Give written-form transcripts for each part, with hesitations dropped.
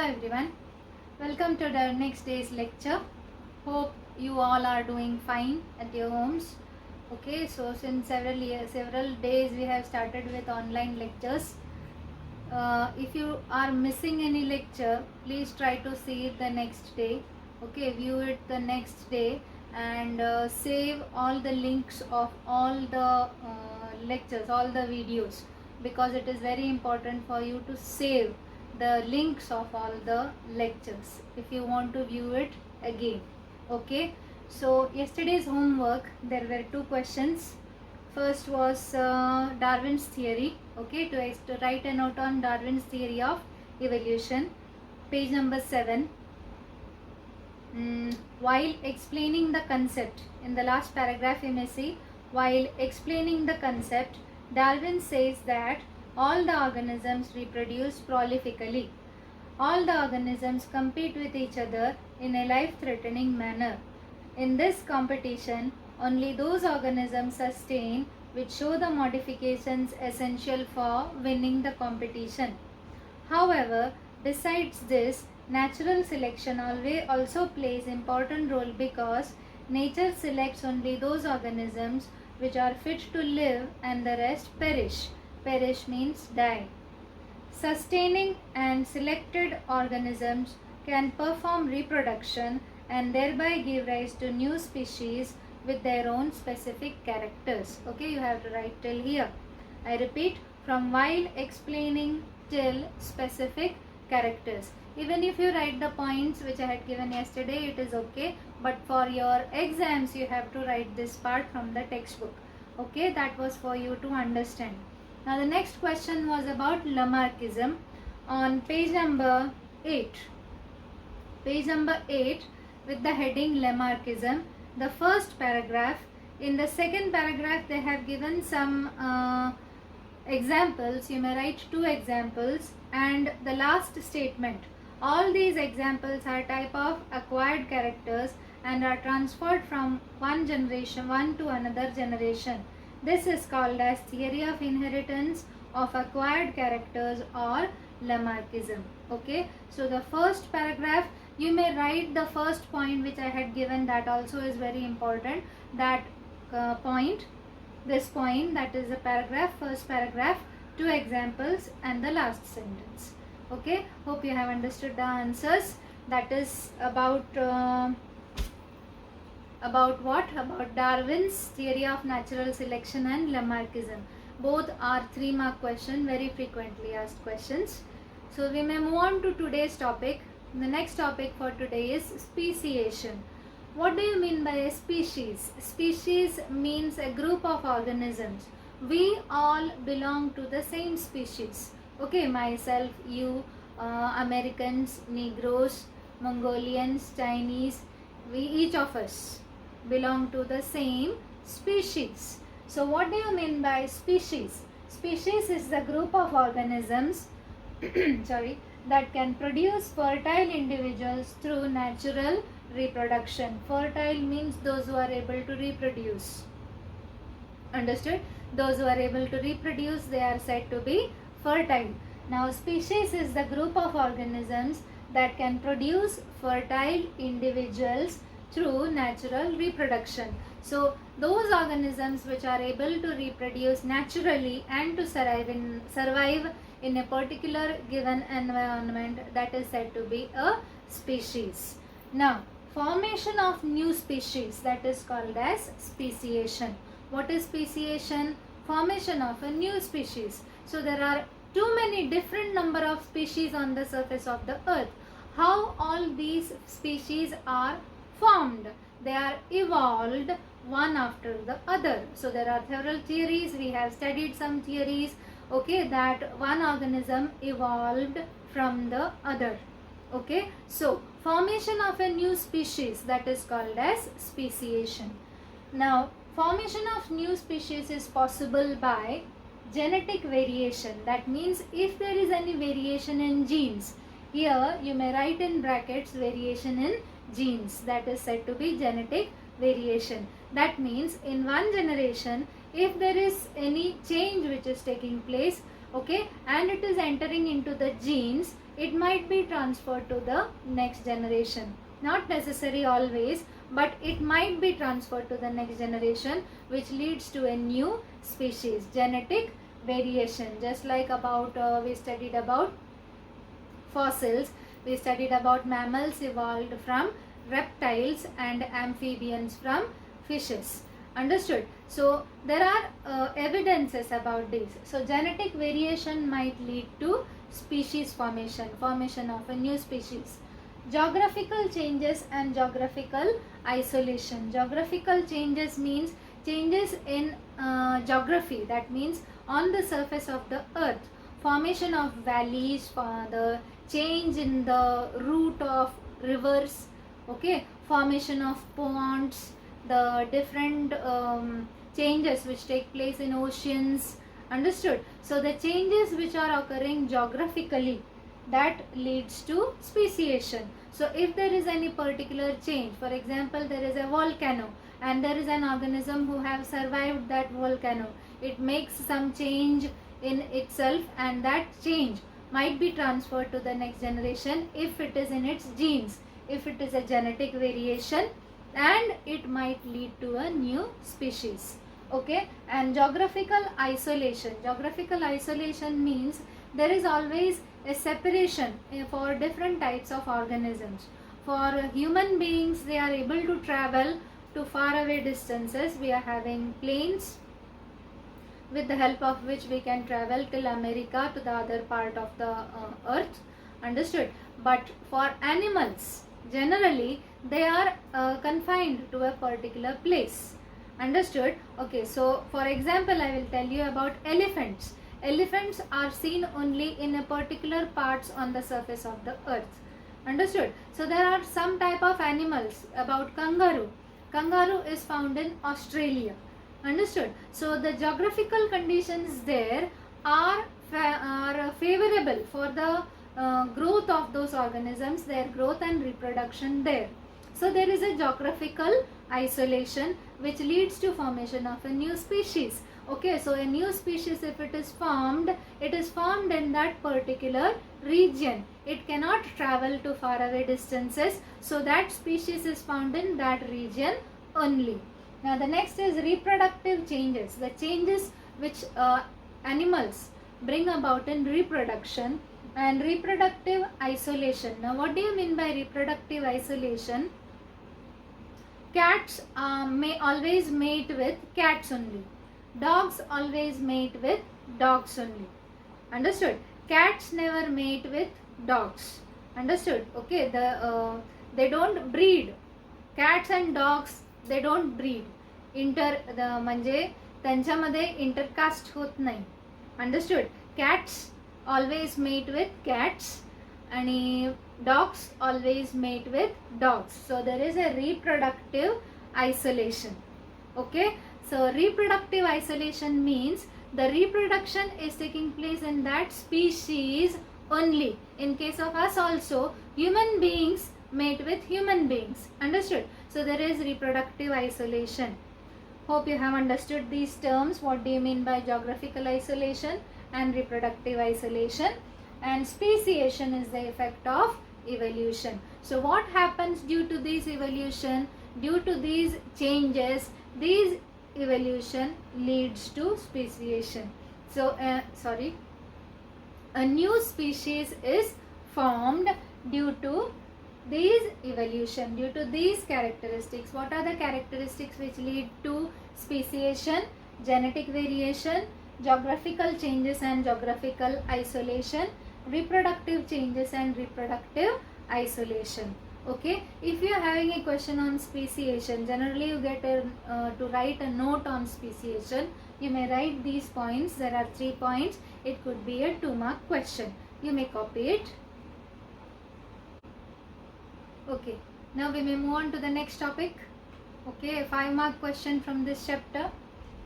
everyone, welcome to the next day's lecture. Hope you all are doing fine at your homes. Okay, so since several days we have started with online lectures. If you are missing any lecture, please try to see it the next day. Okay, view it the next day and save all the links of all the lectures, all the videos, because it is very important for you to save the links of all the lectures if you want to view it again. Okay, so yesterday's homework, there were two questions. First was Darwin's theory. Okay, to write a note on Darwin's theory of evolution, page number 7. While explaining the concept, in the last paragraph you may see, while explaining the concept, Darwin says that all the organisms reproduce prolifically. All the organisms compete with each other in a life-threatening manner. In this competition, only those organisms sustain which show the modifications essential for winning the competition. However, besides this, natural selection also plays important role, because nature selects only those organisms which are fit to live and the rest perish. Perish means die. Sustaining and selected organisms can perform reproduction and thereby give rise to new species with their own specific characters. Okay, you have to write till here. I repeat, from while explaining till specific characters. Even if you write the points which I had given yesterday, it is okay, but for your exams you have to write this part from the textbook. Okay, that was for you to understand. Now the next question was about Lamarckism on page number 8. Page number 8 with the heading Lamarckism. The first paragraph. In the second paragraph they have given some examples. You may write 2 examples, and the last statement. All these examples are type of acquired characters and are transferred from one to another generation. This is called as theory of inheritance of acquired characters or Lamarckism. Okay, so the first paragraph, you may write the first point which I had given, that also is very important. That point, this point, that is the paragraph, first paragraph, 2 examples and the last sentence. Okay, hope you have understood the answers. That is about what? About Darwin's theory of natural selection and Lamarckism. Both are 3-mark question, very frequently asked questions. So we may move on to today's topic. The next topic for today is speciation. What do you mean by a species? Species means a group of organisms. We all belong to the same species. Okay, myself, you, Americans, Negroes, Mongolians, Chinese, we each of us belong to the same species. So what do you mean by species? Species is the group of organisms that can produce fertile individuals through natural reproduction. Fertile means those who are able to reproduce. Understood? Those who are able to reproduce, they are said to be fertile. Now species is the group of organisms that can produce fertile individuals through natural reproduction. So those organisms which are able to reproduce naturally and to survive in a particular given environment, that is said to be a species. Now formation of new species, that is called as speciation. What is speciation? Formation of a new species. So there are too many different number of species on the surface of the earth. How all these species are formed? They are evolved one after the other. So there are several theories. We have studied some theories, okay, that one organism evolved from the other. Okay, so formation of a new species, that is called as speciation. Now formation of new species is possible by genetic variation. That means if there is any variation in genes, here you may write in brackets variation in genes, that is said to be genetic variation. That means in one generation, if there is any change which is taking place, okay, and it is entering into the genes, it might be transferred to the next generation. Not necessary always, but it might be transferred to the next generation, which leads to a new species. Genetic variation. Just like we studied about fossils, we studied about mammals evolved from reptiles and amphibians from fishes. Understood? So there are evidences about this. So genetic variation might lead to species formation of a new species. Geographical changes and geographical isolation. Geographical changes means changes in geography, that means on the surface of the earth. Formation of valleys, the change in the route of rivers, okay, formation of ponds, the different changes which take place in oceans. Understood? So the changes which are occurring geographically, that leads to speciation. So if there is any particular change, for example, there is a volcano and there is an organism who have survived that volcano, it makes some change in itself, and that change might be transferred to the next generation if it is in its genes, if it is a genetic variation, and it might lead to a new species. Okay. And geographical isolation. Geographical isolation means there is always a separation for different types of organisms. For human beings, they are able to travel to far away distances. We are having planes with the help of which we can travel till America, to the other part of the earth. Understood? But for animals, generally they are confined to a particular place. Understood? Okay, so for example, I will tell you about elephants. Elephants are seen only in a particular parts on the surface of the earth. Understood? So there are some type of animals. About kangaroo. Kangaroo is found in Australia. Understood? So the geographical conditions there are favorable for the growth of those organisms, their growth and reproduction there. So there is a geographical isolation which leads to formation of a new species. Okay, so a new species, if it is formed in that particular region. It cannot travel to faraway distances. So that species is found in that region only. Now the next is reproductive changes. The changes which animals bring about in reproduction, and reproductive isolation. Now what do you mean by reproductive isolation? Cats may always mate with cats only. Dogs always mate with dogs only. Understood? Cats never mate with dogs. Understood? Okay, they don't breed. Cats and dogs, they don't breed. म्हणजे त्यांच्यामध्ये intercaste होत नाही. Understood? Cats always mate with cats आणि dogs always mate with dogs. So there is a reproductive isolation. Okay, so reproductive isolation means the reproduction is taking place in that species only. In case of us also, human beings mate with human beings. Understood? So there is reproductive isolation. Hope you have understood these terms. What do you mean by geographical isolation and reproductive isolation? And speciation is the effect of evolution. So what happens due to this evolution? Due to these changes, these evolution leads to speciation. So a new species is formed due to these evolution, due to these characteristics. What are the characteristics which lead to speciation? Genetic variation, geographical changes and geographical isolation, reproductive changes and reproductive isolation. Okay, if you are having a question on speciation, generally you get to write a note on speciation. You may write these points. There are 3 points. It could be a 2-mark question. You may copy it. Okay, now we may move on to the next topic. Okay, a 5-mark question from this chapter,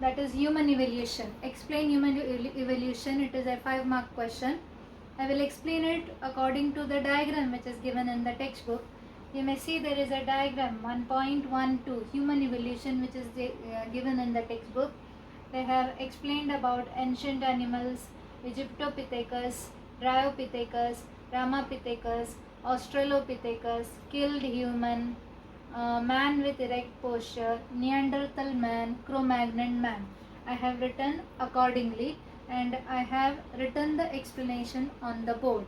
that is human evolution. Explain human evolution. It is a 5-mark question. I will explain it according to the diagram which is given in the textbook. You may see there is a diagram 1.12 human evolution which is given in the textbook. They have explained about ancient animals, Egyptopithecus, Dryopithecus, Ramapithecus, Australopithecus, killed human, man with erect posture, Neanderthal man, Cro-Magnon man. I have written accordingly and I have written the explanation on the board.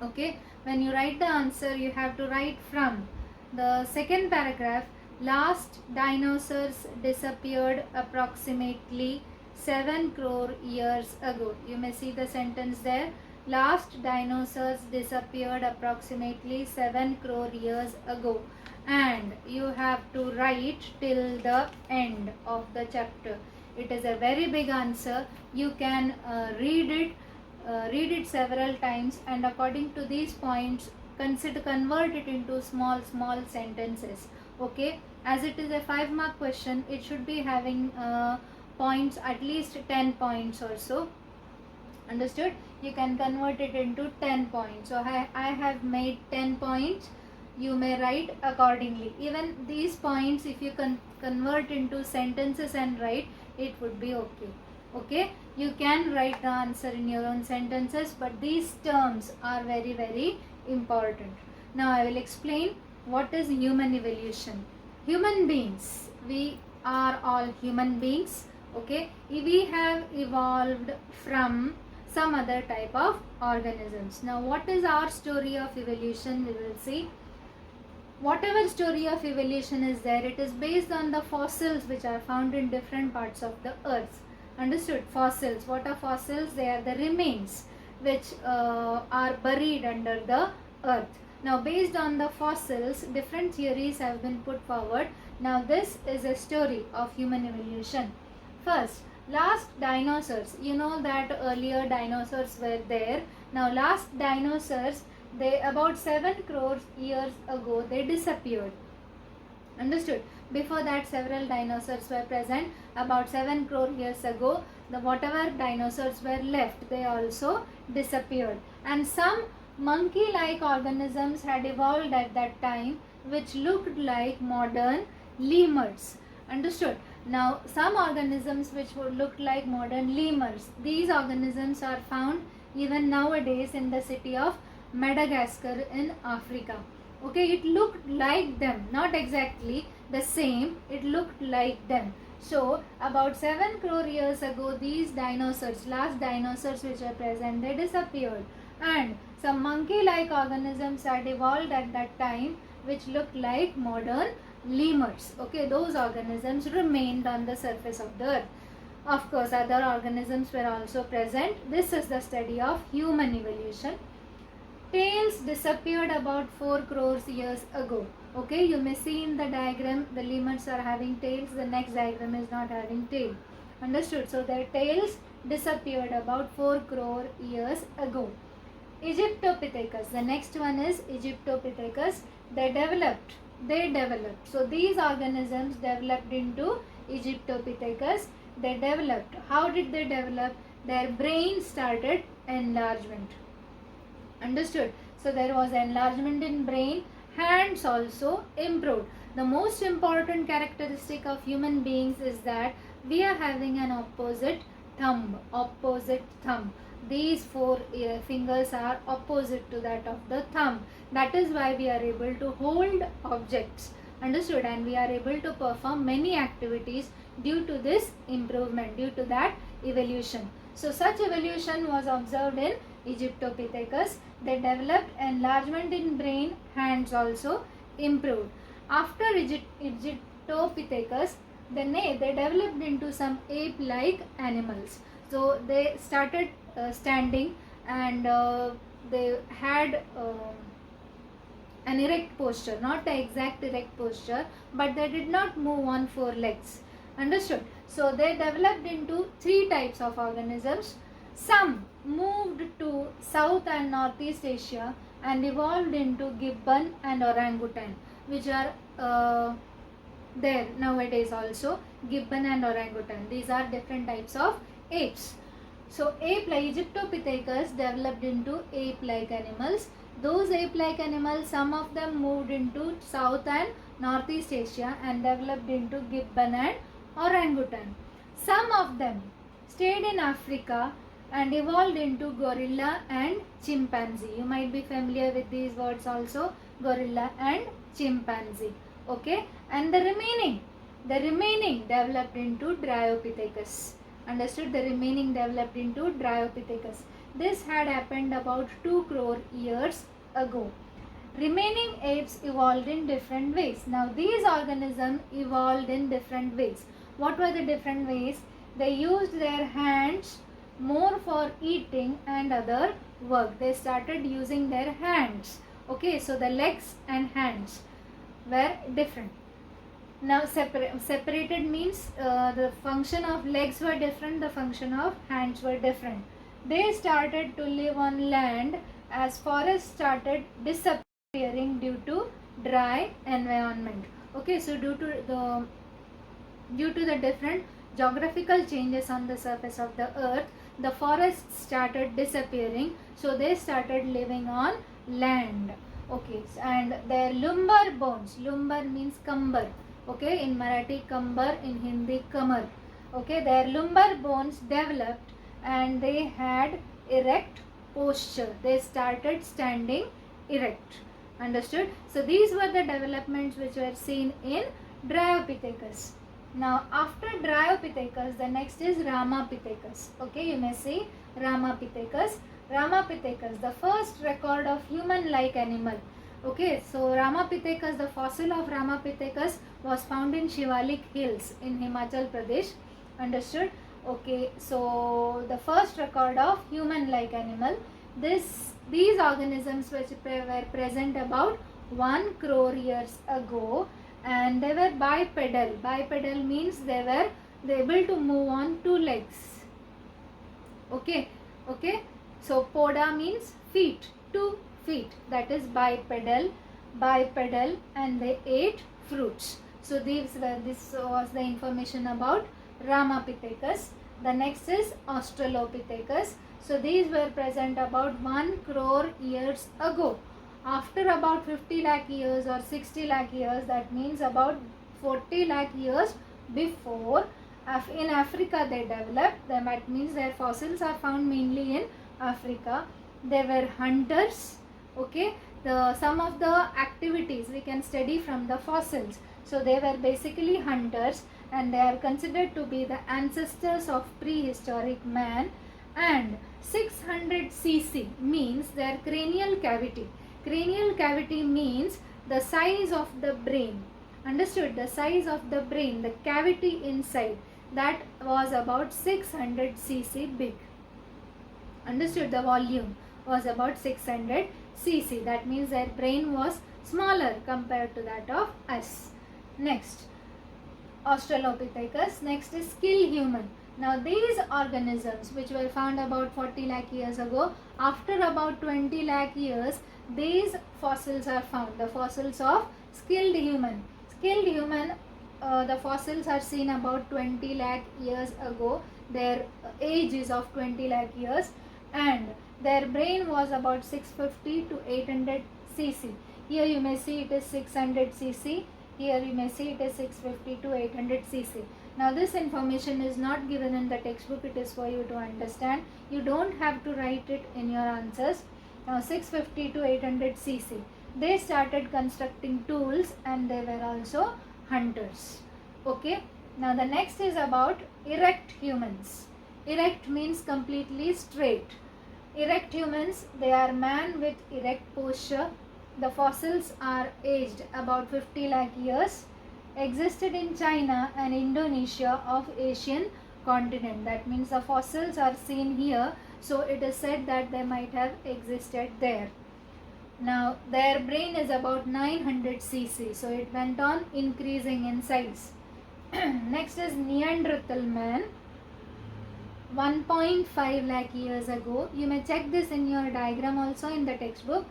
Okay, when you write the answer, you have to write from the second paragraph. Last dinosaurs disappeared approximately 7 crore years ago. You may see the sentence there. Last dinosaurs disappeared approximately 7 crore years ago. And you have to write till the end of the chapter. It is a very big answer. You can read it several times, and according to these points convert it into small sentences. Okay, as it is a 5-mark question, it should be having points, at least 10 points or so. Understood? You can convert it into 10 points. So I have made 10 points. You may write accordingly. Even these points, if you convert into sentences and write, it would be okay. Okay, you can write the answer in your own sentences, but these terms are very important. Now I will explain what is human evolution. Human beings, we are all human beings. Okay, we have evolved from some other type of organisms. Now what is our story of evolution? We will see. Whatever story of evolution is there, it is based on the fossils which are found in different parts of the earth. Understood? Fossils. What are fossils? They are the remains which are buried under the earth. Now based on the fossils, different theories have been put forward. Now this is a story of human evolution. First, last dinosaurs. You know that earlier dinosaurs were there. Now last dinosaurs, they about 7 crore years ago they disappeared. Understood? Before that, several dinosaurs were present. About 7 crore years ago, the whatever dinosaurs were left, they also disappeared. And some monkey-like organisms had evolved at that time, which looked like modern lemurs. Understood? Now, some organisms which would look like modern lemurs, these organisms are found even nowadays in the city of Madagascar in Africa. Okay, it looked like them, not exactly the same, it looked like them. So about 7 crore years ago, these dinosaurs, last dinosaurs which are present, they disappeared, and some monkey-like organisms had evolved at that time which looked like modern lemurs. Okay, those organisms remained on the surface of the earth. Of course, other organisms were also present. This is the study of human evolution. Tails disappeared about 4 crores years ago. Okay, you may see in the diagram the lemurs are having tails, the next diagram is not having tail. Understood? So their tails disappeared about 4 crore years ago. Egyptopithecus, the next one is Egyptopithecus. They developed. So these organisms developed into Egyptopithecus. They developed. How did they develop? Their brain started enlargement. Understood? So there was enlargement in brain. Hands also improved. The most important characteristic of human beings is that we are having an opposite thumb. These 4 fingers are opposite to that of the thumb. That is why we are able to hold objects. Understood? And we are able to perform many activities due to this improvement, due to that evolution. So such evolution was observed in Egyptopithecus. They developed enlargement in brain, hands also improved. After Egyptopithecus, they developed into some ape-like animals. So they started standing, and they had an erect posture, not the exact erect posture, but they did not move on 4 legs. Understood? So they developed into 3 types of organisms. Some moved to South and Northeast Asia and evolved into gibbon and orangutan, which are there nowadays also. Gibbon and orangutan, these are different types of apes. So ape-like Egyptopithecus developed into ape-like animals. Those ape-like animals, some of them moved into South and Northeast Asia and developed into gibbon and orangutan. Some of them stayed in Africa and evolved into gorilla and chimpanzee. You might be familiar with these words also, gorilla and chimpanzee. Okay, and the remaining developed into Dryopithecus. Understood? The remaining developed into Dryopithecus. This had happened about 2 crore years ago. Remaining apes evolved in different ways. Now these organisms evolved in different ways. What were the different ways? They used their hands more for eating and other work. They started using their hands. Okay, so the legs and hands were different. Now separated means the function of legs were different, the function of hands were different. They started to live on land as forests started disappearing due to dry environment. Okay, so due to the different geographical changes on the surface of the earth, the forests started disappearing, so they started living on land. Okay, and their lumbar bones, lumbar means kambar. Okay, in Marathi kambar, in Hindi kamar. Okay, their lumbar bones developed and they had erect posture. They started standing erect. Understood? So these were the developments which were seen in Dryopithecus. Now after Dryopithecus, the next is Ramapithecus. Okay, you may see Ramapithecus. Ramapithecus, the first record of human-like animal. Okay, so Ramapithecus, the fossil of Ramapithecus was found in Shivalik Hills in Himachal Pradesh. Understood? Okay, so the first record of human-like animal. These organisms which were present about 1 crore years ago, and they were bipedal. Bipedal means they were able to move on 2 legs. Okay. So poda means feet, 2 feet. That is bipedal, and they ate fruits. So this was the information about Ramapithecus. The next is Australopithecus. So these were present about 1 crore years ago. After about 50 lakh years or 60 lakh years, that means about 40 lakh years before, in Africa they developed. That means their fossils are found mainly in Africa. They were hunters. Okay, some of the activities we can study from the fossils. So they were basically hunters, and they are considered to be the ancestors of prehistoric man. And 600 cc means their cranial cavity. Cranial cavity means the size of the brain. Understood? The size of the brain, the cavity inside, that was about 600 cc big. Understood? The volume was about 600 cc. That means their brain was smaller compared to that of us. Next, Australopithecus. Next is skilled human. Now these organisms which were found about 40 lakh years ago, after about 20 lakh years, these fossils are found. The fossils of skilled human. Skilled human, the fossils are seen about 20 lakh years ago. Their age is of 20 lakh years, and their brain was about 650 to 800 cc. Here you may see it is 600 cc. Here you may see it is 650 to 800 cc. Now this information is not given in the textbook. It is for you to understand. You don't have to write it in your answers. Now 650 to 800 cc. They started constructing tools, and they were also hunters. Okay. Now the next is about erect humans. Erect means completely straight. Erect humans, they are man with erect posture. The fossils are aged about 50 lakh years. Existed in China and Indonesia of Asian continent. That means the fossils are seen here. So it is said that they might have existed there. Now their brain is about 900 cc. So it went on increasing in size. Next is Neanderthal man. 1.5 lakh years ago. You may check this in your diagram also in the textbook.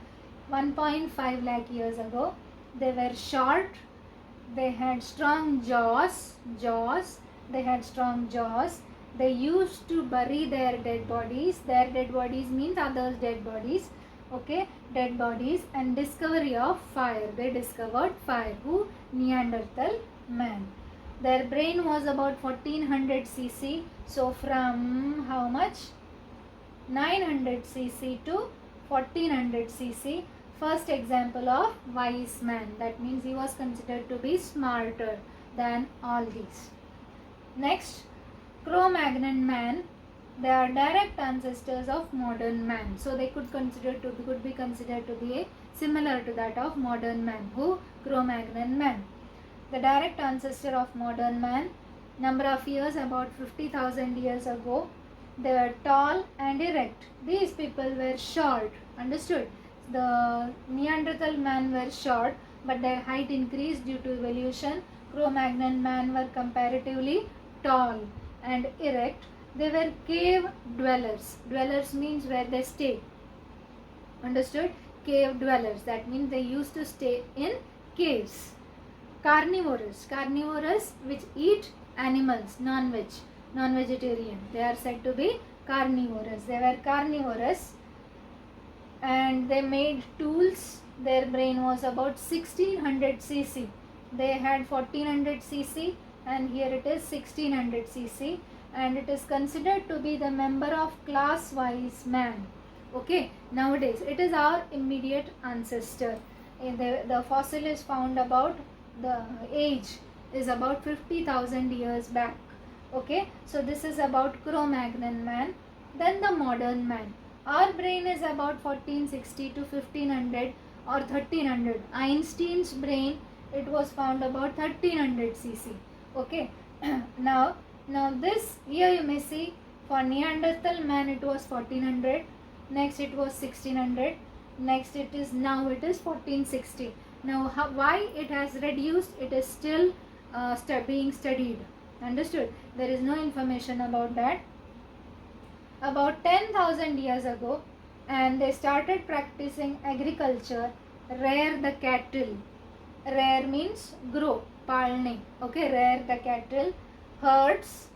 1.5 lakh years ago. They were short. They had strong jaws. They had strong jaws. They used to bury their dead bodies. Their dead bodies means others' dead bodies. Okay, dead bodies. And discovery of fire. They discovered fire. Who? Neanderthal man. Their brain was about 1400 cc. So from how much? 900 cc to 1400 cc. First example of wise man. That means he was considered to be smarter than all these. Next, Cro-Magnon man. They are direct ancestors of modern man. So they could be considered to be similar to that of modern man. Who? Cro-Magnon man. The direct ancestor of modern man. Number of years about 50,000 years ago. They were tall and erect. These people were short. Understood? The Neanderthal man were short, but their height increased due to evolution. Cro-Magnon man were comparatively tall and erect. They were cave dwellers. Dwellers means where they stay. Understood? Cave dwellers. That means they used to stay in caves. Carnivorous. Carnivorous which eat animals, non-veg, non-vegetarian. They are said to be carnivorous. They were carnivorous and they made tools. Their brain was about 1600 cc. They had 1400 cc and here it is 1600 cc, and it is considered to be the member of class wise man. Okay, nowadays it is our immediate ancestor. The fossil is found about, the age is about 50,000 years back. Okay, so this is about Cro-Magnon man. Then the modern man. Our brain is about 1460 to 1500 or 1300. Einstein's brain, it was found about 1300 cc. Okay, now this here you may see for Neanderthal man it was 1400, next it was 1600, next it is 1460. Now why it has reduced, it is still being studied. Understood? There is no information about that. About 10,000 years ago, and they started practicing agriculture, rear the cattle. Rear means grow, palne. Okay, rear the cattle. Herds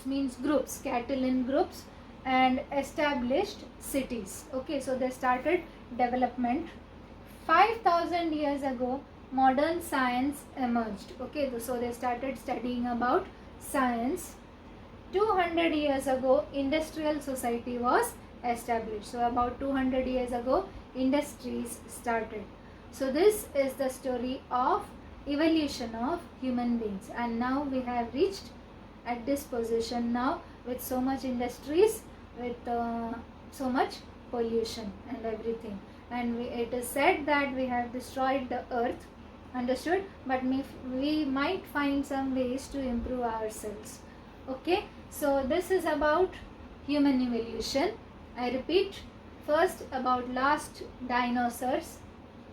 means groups, cattle in groups, and established cities. Okay, so they started development. 5,000 years ago, modern science emerged. Okay, so they started studying about science. 200 years ago, industrial society was established. So about 200 years ago, industries started. So this is the story of evolution of human beings, and now we have reached at this position now with so much industries, with so much pollution and everything, and it is said that we have destroyed the earth. Understood? But we might find some ways to improve ourselves. Okay, so this is about human evolution. I repeat, first about last dinosaurs.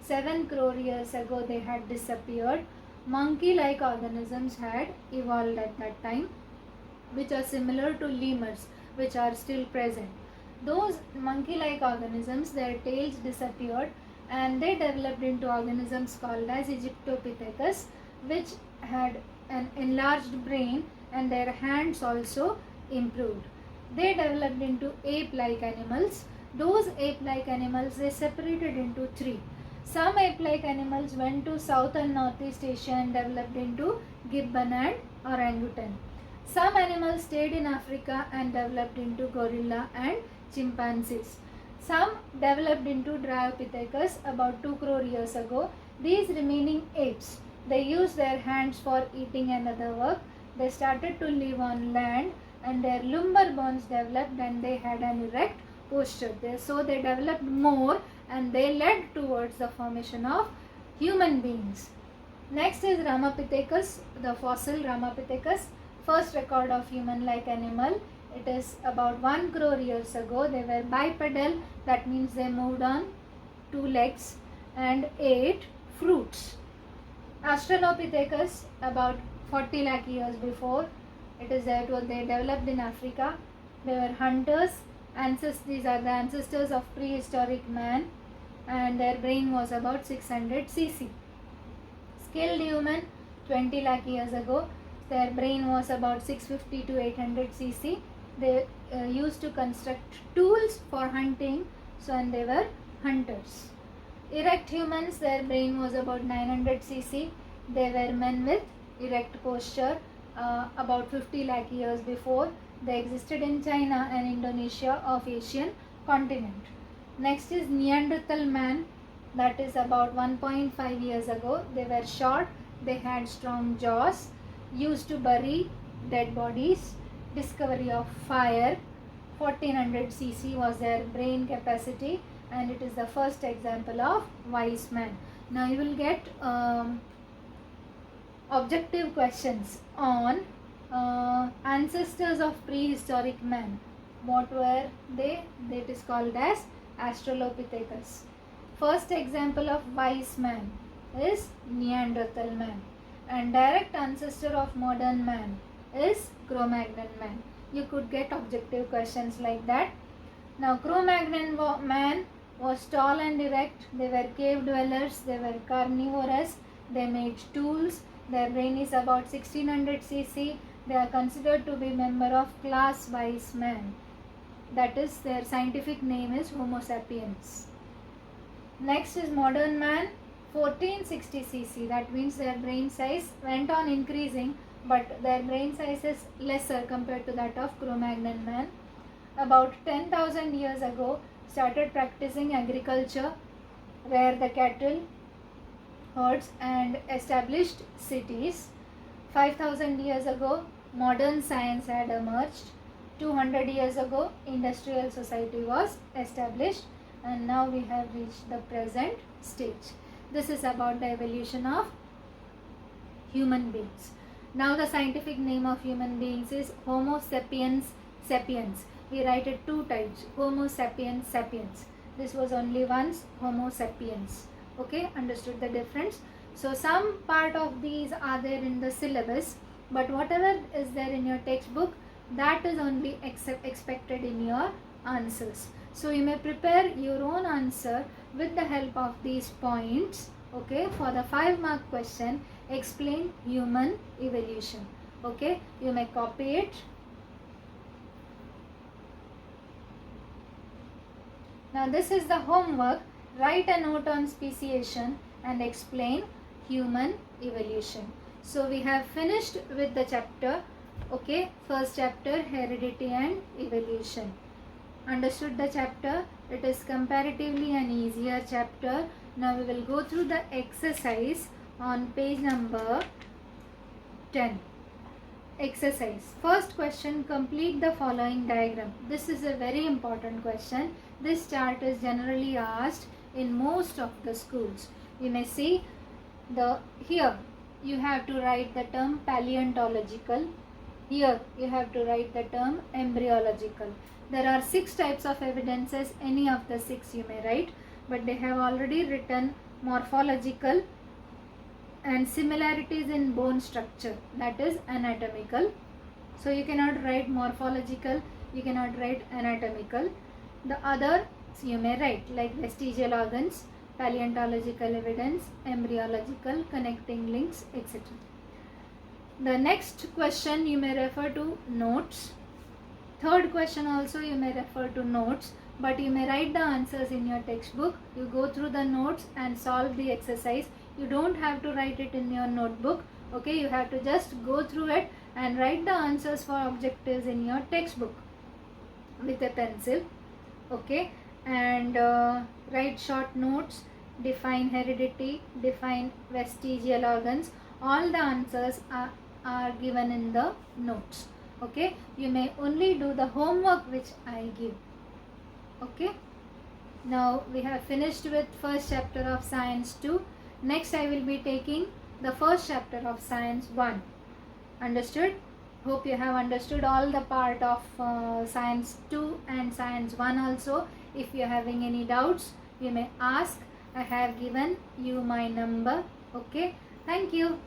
7 crore years ago they had disappeared. Monkey-like organisms had evolved at that time, which are similar to lemurs, which are still present. Those monkey-like organisms, their tails disappeared and they developed into organisms called as Egyptopithecus, which had an enlarged brain and their hands also improved. They developed into ape-like animals. Those ape-like animals, they separated into 3. Some ape-like animals went to South and Northeast Asia and developed into gibbon and orangutan. Some animals stayed in Africa and developed into gorilla and chimpanzees. Some developed into Dryopithecus about 2 crore years ago. These remaining apes, they used their hands for eating and other work. They started to live on land and their lumbar bones developed and they had an erect posture. So they developed more and they led towards the formation of human beings. Next is Ramapithecus, the fossil Ramapithecus, first record of human-like animal. It is about 1 crore years ago. They were bipedal, that means they moved on 2 legs and ate fruits. Australopithecus, about 40 lakh years before. They developed in Africa. They were hunters. These are the ancestors of prehistoric man, and their brain was about 600 cc. Skilled human, 20 lakh years ago. Their brain was about 650 to 800 cc. They used to construct tools for hunting, and they were hunters. Erect humans, their brain was about 900 cc. They were men with erect posture about 50 lakh years before. They existed in China and Indonesia of Asian continent. Next is Neanderthal man, that is about 1.5 years ago. They were short, they had strong jaws, used to bury dead bodies, discovery of fire, 1400 cc was their brain capacity, and it is the first example of wise man. Now you will get objective questions on ancestors of prehistoric man. What were they? That is called as Australopithecus. First example of wise man is Neanderthal man, and direct ancestor of modern man is Cro-Magnon man. You could get objective questions like that. Now Cro-Magnon man was tall and erect. They were cave dwellers, they were carnivorous, they made tools, their brain is about 1600 cc. They are considered to be member of class wise man. That is, their scientific name is Homo sapiens. Next is modern man, 1460 cc. That means their brain size went on increasing, but their brain size is lesser compared to that of Cro-Magnon man. About 10,000 years ago, started practicing agriculture, reared the cattle, herds, and established cities. 5,000 years ago, modern science had emerged. 200 years ago, industrial society was established, and now we have reached the present stage. This is about the evolution of human beings. Now the scientific name of human beings is Homo sapiens sapiens. We write it two types, Homo sapiens sapiens. This was only once Homo sapiens. Okay, understood the difference? So some part of these are there in the syllabus, but whatever is there in your textbook, that is only expected in your answers. So you may prepare your own answer with the help of these points. Okay, for the 5-mark question, explain human evolution. Okay, you may copy it. Now this is the homework. Write a note on speciation and explain human evolution. So we have finished with the chapter. Okay, first chapter, heredity and evolution. Understood the chapter? It is comparatively an easier chapter. Now we will go through the exercise on page number 10. Exercise. First question, complete the following diagram. This is a very important question. This chart is generally asked in most of the schools. You may see here you have to write the term paleontological. Here you have to write the term embryological. There are 6 types of evidences. Any of the 6 you may write, but they have already written morphological and similarities in bone structure, that is anatomical. So you cannot write morphological, you cannot write anatomical. The other you may write like vestigial organs, paleontological evidence, embryological, connecting links, etc. The next question you may refer to notes. Third question also you may refer to notes, but you may write the answers in your textbook. You go through the notes and solve the exercise. You don't have to write it in your notebook. Okay, you have to just go through it and write the answers for objectives in your textbook with a pencil. Okay, and write short notes, define heredity, define vestigial organs. All the answers are given in the notes. Okay, you may only do the homework which I give. Okay, now we have finished with first chapter of science 2. Next I will be taking the first chapter of science 1. Understood? Hope you have understood all the part of science 2 and science 1 also. If you are having any doubts, you may ask. I have given you my number. Okay, thank you.